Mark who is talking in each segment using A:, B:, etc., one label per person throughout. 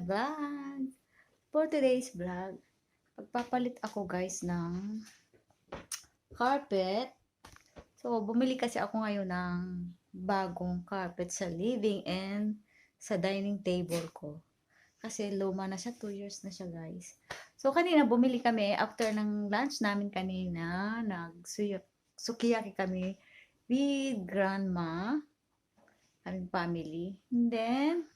A: Vlog! For today's vlog, magpapalit ako guys ng carpet. So, bumili kasi ako ngayon ng bagong carpet sa living and sa dining table ko. Kasi luma na siya, 2 years na siya guys. So, kanina bumili kami, after ng lunch namin kanina, sukiyaki kami with grandma, aming family. And then,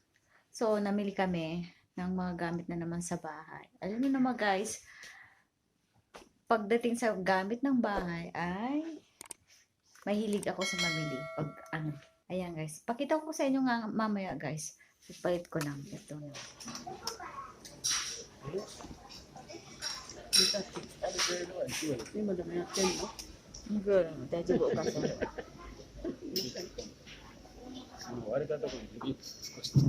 A: so, namili kami ng mga gamit na naman sa bahay. Alam niyo naman guys, pagdating sa gamit ng bahay ay mahilig ako sa mamili. Ayan guys, pakita ko sa inyo nga mamaya guys. Ipalit ko lang ito na. Daji buo kasi.
B: 割れたところに指少しこ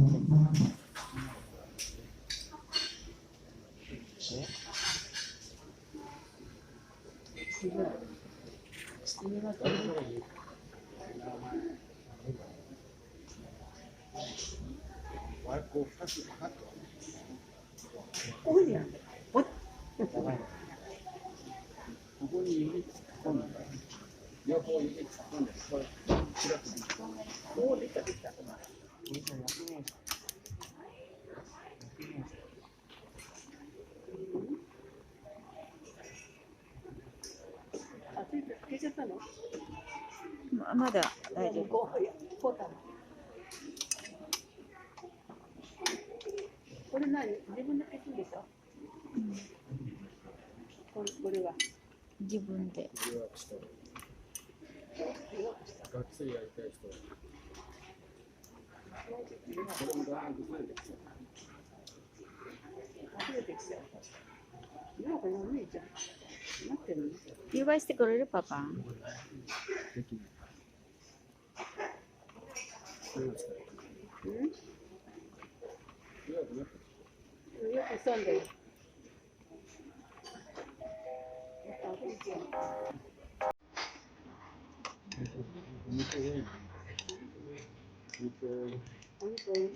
B: こに指突っ込んで、両方指突っ込んで、これ開く。おお、できたできた。あ、ついてつけちゃったの？
A: まだ大丈夫。
C: これ何？自分で消すんでしょ？これは
A: 自分で。
B: がっつりやりたい人は。これもだんだん崩れてきちゃう。
C: 溢れてきちゃう。なんか悪いじゃん。なってるんですよ。
A: Iwaしてくれるパパ？
B: できない。
C: うん？
B: 弱くなってる。
C: よく潜んでる。溢れちゃう。
B: お肉多い。お肉。
C: お肉。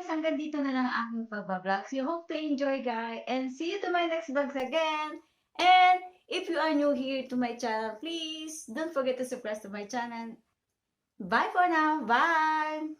A: guys, hanggang dito na lang ang aking pagbablog. So, you hope to enjoy, guys. And see you to my next vlogs again. And if you are new here to my channel, please don't forget to subscribe to my channel. Bye for now. Bye!